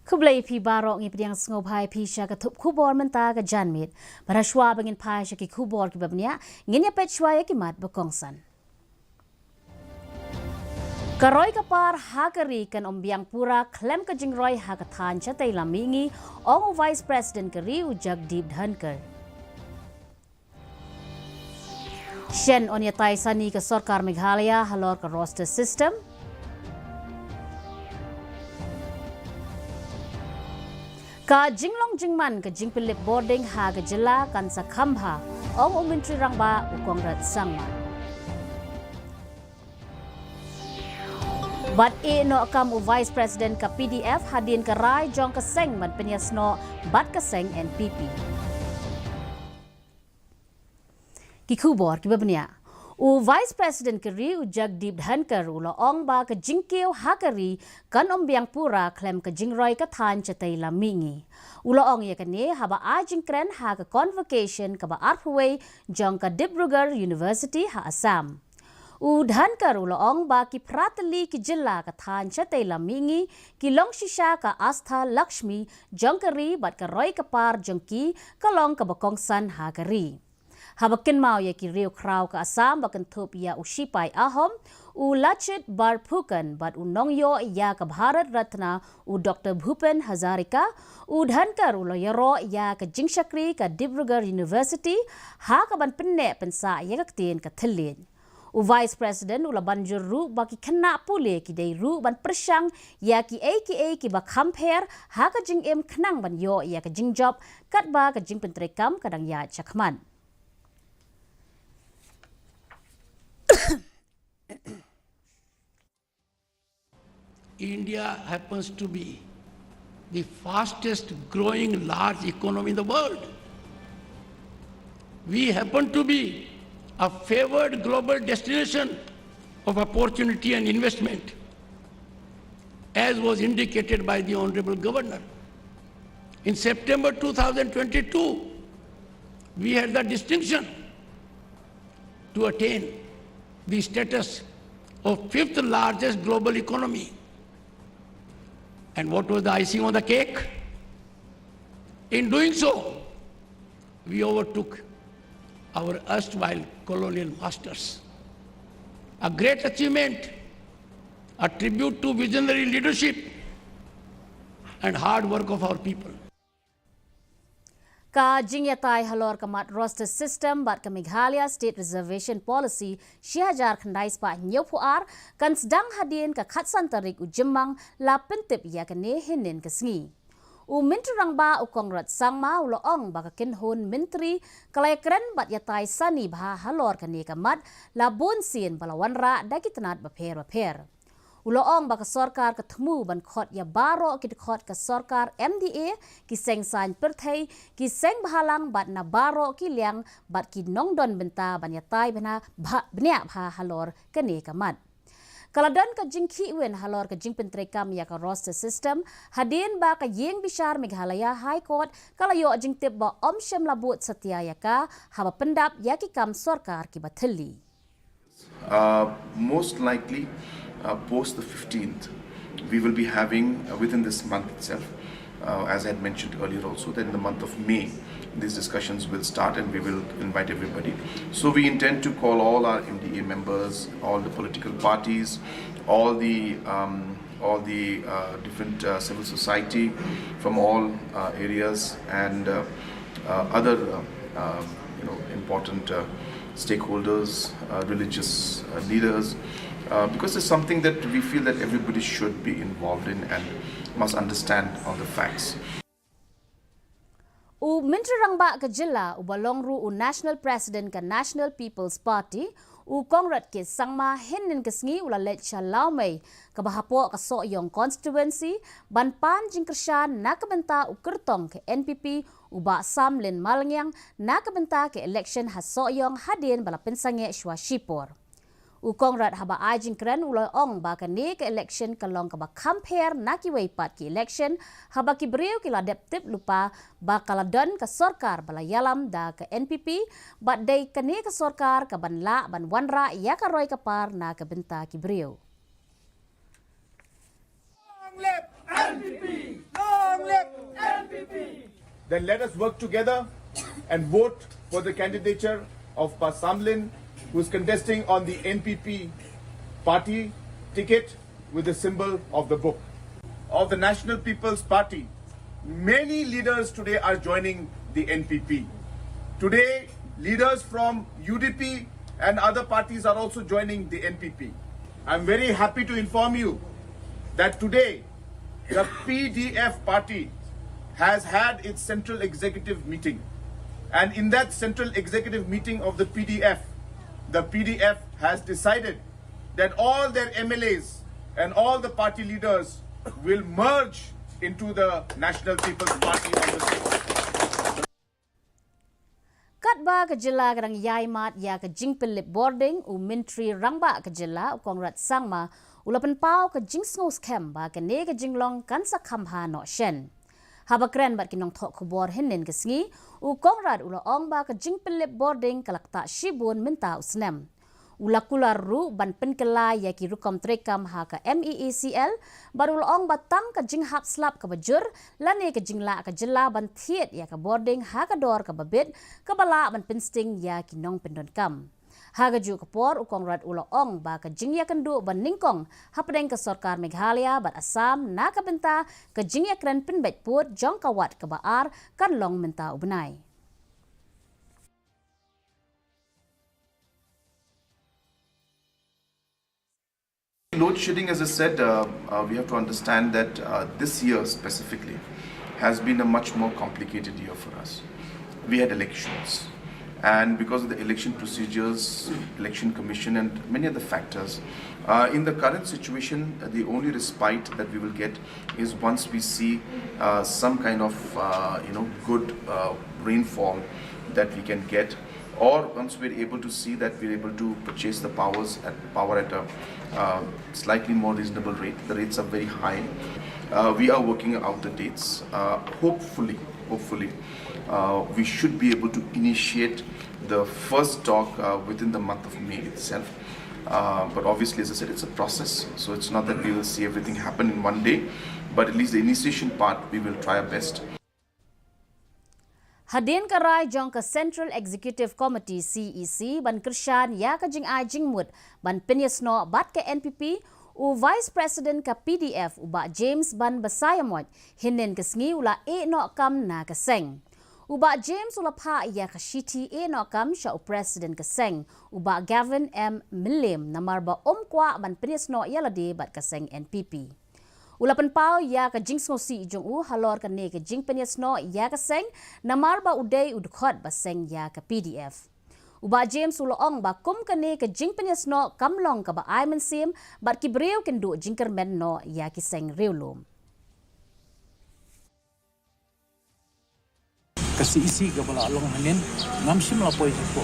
Kublai pi barok ngi pediang sengopai pi sya katup kubor menta ke janmit. Para shwa bangin pai sya ki kubor ki babnya nginya pet shwa ya ki mat bekongsan. Karoi kapar hakari kan ombiang pura klem ke jingroi hakatan chatai lamingi ong Vice President keri ujak deep dhanker. Shen onyatai sani ke Sarkar Meghalaya halor ke roster system. Ka jinglong jingman ke jingpilip boarding ha ke jela kan sa kambha ong umintri rangba ukongrat sangma. Bat no akam u Vice President ka PDF hadin ke rai jong ke seng ban penyasno bat ke seng NPP. Kikubor kibabnya. U Vice President keri ujak deep dhanker ulo ong ba ke jingkeu hakari kan ombiang pura klem ke jingroi ke than chatai lamingi. Ulo ong ya kene haba a jingkren ha ke convocation ke ba arpway jong ke Dibrugarh University ha Assam. U dhanker ulo ong ba ki pratali ki jilla ke than chatai lamingi ki long shisha ka Astha Lakshmi jong keri bat ke roi kapar jong ki kalong ke bakongsan hakari. Habakin mau ya ki riu krau ke Assam bakan thup ya ushipai ahom u lachit bar pukan bat u nongyo ya ke Bharat Ratna u Dr. Bhupen Hazarika u dhankar u loyaro ya ke jingshakri ke Dibrugarh University ha ke ban penne pensa ya ke tin ke thelin. U Vice President u labanjur ru baki kena pule ki dei ru ban persyang ya ki aka ki ba compare ha ke jing em khnang ban yo ya ke jing job kat ba ke jing pentrekam kadang ya chakman. India happens to be the fastest growing large economy in the world. We happen to be a favored global destination of opportunity and investment, as was indicated by the Honorable Governor. In September 2022, we had the distinction to attain the status of fifth largest global economy. And what was the icing on the cake? In doing so, we overtook our erstwhile colonial masters. A great achievement, a tribute to visionary leadership and hard work of our people. Ka jingyatai halor kamat roster system bat ke Meghalaya State Reservation Policy Syihajar khandais pa nyopuar kan sedang hadin ke khatsan tarik ujemang la pentip ya kene hinin kesngi. U minturang ba u kongrat sangma ulo ong ba kinhun menteri kalayakren bat yatai sani bah halor kene kamat la bonsin balawanra dagi tenat baper. Uloong baka Sarkar ketemu ban khot ya baro ki khot ke Sarkar MDA ki seng san perthai ki seng bahalang bat na baro ki liang bat ki nongdon benta ban ya tai bana bnya bha halor kene kamat. Kaladan ka jingki wen halor ka jing pentrekam ya ka roster system hadin ba ka yeng bishar Meghalaya High Court kalayo jing tip ba om syam labut setia ya ka haba pendap ya ki kam Sarkar ki batheli. Most likely post the 15th, we will be having within this month itself, as I had mentioned earlier also, that in the month of May, these discussions will start and we will invite everybody. So we intend to call all our MDA members, all the political parties, all the different civil society from all areas and other important stakeholders, religious leaders, because it's something that we feel that everybody should be involved in and must understand all the facts. U Menteri Rangba ke Jilla u balongru u National President ke National People's Party u Kongrat ke Sangma hinin kesngi ula lecha laumei ke bahapo ke Soyong constituency ban pan jingkershan na kebenta u kertong ke NPP u ba Samlin Malangyang na kebenta ke election ha Soyong hadin bala pensange Shwa Shipor. U Kongrat haba ajing keren uloy ong ba kani ke election kalong ka ba compare na ki weipat ki election haba ki beriu ki ladep tip lupa ba kaladon ke Sarkar bala yalam da ke NPP ba day kani ke Sarkar ka ban la ban wanra ya ka roy kapar na ke benta ki beriu. Long live NPP! Long then let us work together and vote for the candidature of Pa Samlin, who is contesting on the NPP party ticket with the symbol of the book. Of the National People's Party, many leaders today are joining the NPP. Today, leaders from UDP and other parties are also joining the NPP. I'm very happy to inform you that today the PDF party has had its central executive meeting. And in that central executive meeting of the PDF has decided that all their MLAs and all the party leaders will merge into the National People's Party on the 6th. Katba ke jela kadang yai mat ya ke jing pelip boarding u menteri rangba ke jela u kongrat sangma ulapan pau ke jing sngows kem ba ke ne ke jing long kan sakham ha no shen. Habakren bat kinong thok kubor hinin ke sngi u kongrat ula ong ba ke jing pelip boarding kalakta shibun minta usnem. Ulakula ru ban penkela ya ki rukom trekam ha ka MEECL barul ong batang ka jing hap slap ka bajur lane ka jingla ka jela ban thiet ya ka boarding ha ka dor ka babit ka bala ban pinsting ya ki nong pendon kam ha ga ju ka por u kongrat ula ong ba ka jing ya kandu ban ningkong hapdeng ka sarkar Meghalaya bat Assam na ka benta ka jing ya kran pinbet put jong ka wat ka baar kan long menta ubnai. Load shedding, as I said, we have to understand that this year specifically has been a much more complicated year for us. We had elections, and because of the election procedures, election commission and many other factors, in the current situation, the only respite that we will get is once we see some kind of good rainfall that we can get, or once we're able to see that we're able to purchase the power at a slightly more reasonable rate. The rates are very high. We are working out the dates. Hopefully, we should be able to initiate the first talk within the month of May itself. But obviously, as I said, it's a process. So it's not that we will see everything happen in one day, but at least the initiation part, we will try our best. Hadin karai jong ke Central Executive Committee CEC ban kershan ya ke jing ai jing mut ban penyesno bat ke NPP u Vice President ke PDF u ba James ban basayamot hinen ke sngi ula no kam na ke seng. U ba James ula pa ya ke shiti no kam sha u President ke seng u ba Gavin M. Milim namar ba kwa ban penyesno yalade bat ke seng NPP. Ulapan pau ya ka jing ngosi jong u halor ka ne ka jing penyesno ya ka seng namar ba udai udkhot ba seng ya ka PDF. Uba James uloong ba kum ka ne ka jing penyesno kamlong ka ba ai mensim bat ki breu kendu jing kermen no ya ki seng reulum. Kasi isi ka bala along hanin ngamsim la poi ko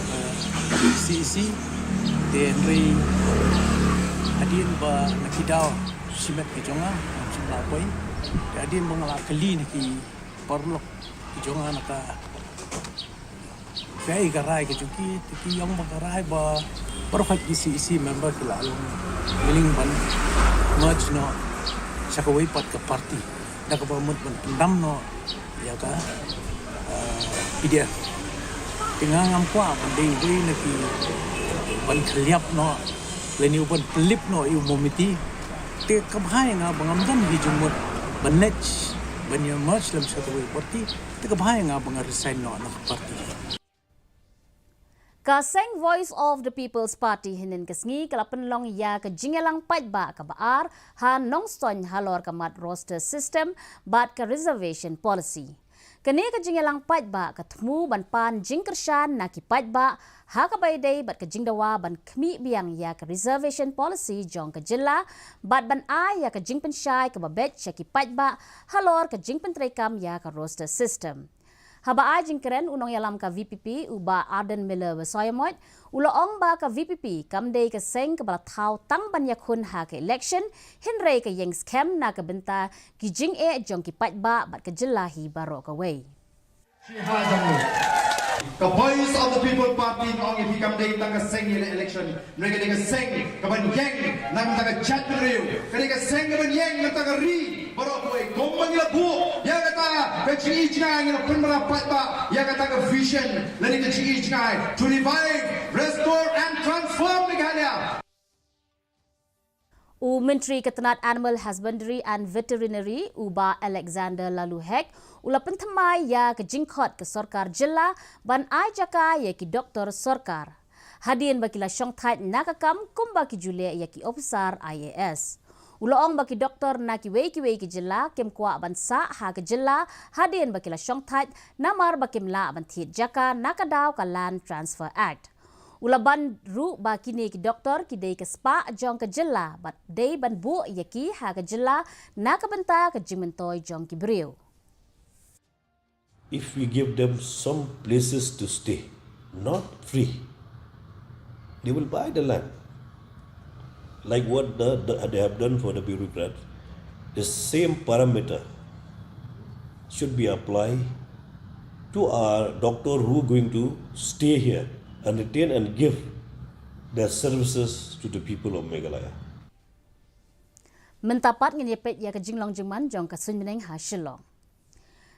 isi denri adin ba nakidao simet ke jonga lapoi jadi mengala keli ni ki perlu jonga naka kai garai ke juki ki yang bagarai ba perfect isi member ki lalu miling ban merge no sakawai pat ke party dak ba mut ban pendam no ya ka idea tinggal ngam banding dei ni ki ban khliap no leni ban pelip no yu momiti te kabhai nga bangamdan gi jumut banech banya merge lam sakawai party te kabhai nga bangar resign no na party. Kaseng Voice of the People's Party hinin kesngi kalapan long ya ke jingelang pat ba ka baar ha nongston halor kamat roster system bat ke reservation policy. Kene ke jingelang pat ba ka temu ban pan jingkershan na ki pat ba ha ka baydai bat ke jingdawa ban kmi biang ya ke reservation policy jong ke jilla bat ban ai ya ke jingpensyai ke babet syaki pat ba halor ke jingpentrekam ya ke roster system. Haba ajing keren unong yalam ka VPP uba Arden Miller Wasoyamot uloong ba ka VPP kamdei ke seng ke balatau tang banyakun ha ke election hinrei ke yang scam na ke benta ki jing jong ki pat ba bat ke jelahi baro ka wei. The voice of the people party nong if come day tang seng election mereka dia seng kaban yang nang tang chat riu mereka seng kaban yang nang tang ri baro ko komang labu ya kata ke chi ngai ngin kun mara pat ba ya kata ke vision lani ke chi ngai to revive, restore and transform Meghalaya. Menteri Ketenat Animal Husbandry and Veterinary Uba Alexander Laluhek ula pentamai ya ke jingkot ke Sorkar Jilla ban ai jaka ya ki Doktor Sorkar. Hadian bakila syong tait nakakam kumba ki Julia ya ki officer IAS. Uloong baki doktor na kiwei ki Jilla kem kwa ban sa ha ke Jilla hadian bakila syong tait namar bakim la ban thiet jaka nakadaw ka Land Transfer Act. Ulaban ru ba kini ki doktor ki dei ke spa jong ke Jilla bat dei ban bu yaki ha ke Jilla nakabenta ke jingmentoy jong ki brio. If we give them some places to stay, not free, they will buy the land. Like what they have done for the bureaucrats, the same parameter should be applied to our doctor who are going to stay here and retain and give their services to the people of Meghalaya. Mentapat ngin yepet ya ke jinglong jingman jong ka sunmeneng ha shilong.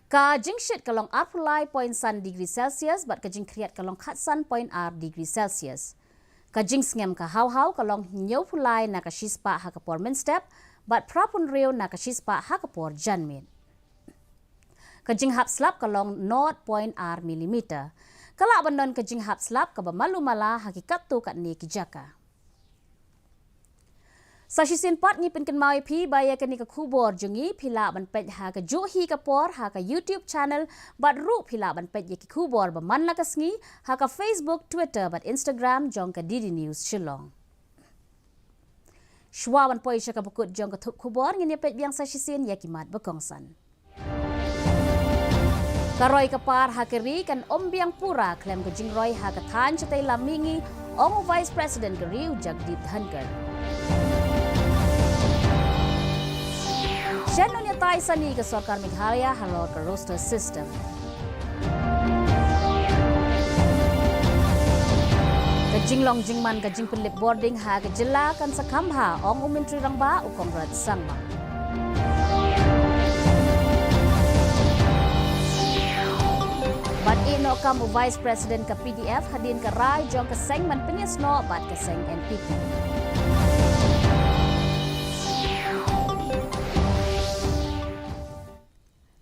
Ka jingshit kalong apulai point san degree Celsius bat ka jing kriat kalong khatsan point r degree Celsius. Ka jing sngem ka hau kalong nyau pulai na ka shispa ha ka por min step bat prapun reo na ka shispa ha ka por janmin. Ka jing hap slap kalong 0.r millimeter. Kala bandon ka jing hap slap ka bamalu mala hakikat tu kat ni kijaka. Sa shisin pat ni pinken mawi pi baya ka ni ka kubor jungi pila ban pej ha ka juhi ka por ha ka YouTube channel bat ru pila ban pej ki kubor baman la ka sngi ha ka Facebook, Twitter bat Instagram jong ka Didi News Shillong. Shwa ban poi ka bukut jong ka thup kubor ngin pej biang sa shisin ya kimat bakongsan. Karoy kapar hakeri kan ombiang pura klem ke jingroy ha ka than chatay lamingi ong Vice President keri Ujagdeep Dhankar. Syanunya tay sani ke Sorkar Meghalaya halor ke roster system. Ke jinglong jingman ke jing pelip boarding ha ke Jilla kan sakambha ong Menteri Rangba u Kongrat Sangma. Bat ino kamu Vice President ke PDF hadin ke rai jong ke sengman penyesno bat ke seng NPP.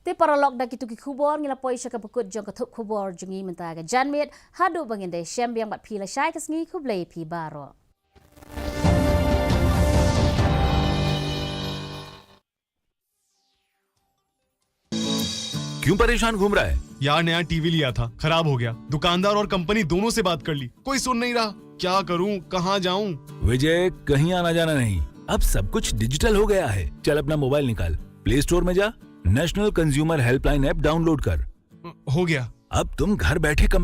Te paralog da kitu ki kubor ngila poi syaka pekut jong ke thup kubor jungi mentaga janmit hadu banginde syambiang bat pila syai kesngi kublai pi baro. क्यों परेशान घूम रहा है? यार नया टीवी लिया था, खराब हो गया। दुकानदार और कंपनी दोनों से बात कर ली, कोई सुन नहीं रहा। क्या करूं, कहां जाऊं? विजय, कहीं आना जाना नहीं। अब सब कुछ डिजिटल हो गया है। चल अपना मोबाइल निकाल, प्ले स्टोर में जा, national consumer helpline app download कर। हो गया। अब तुम घर बैठे कंप्लेंट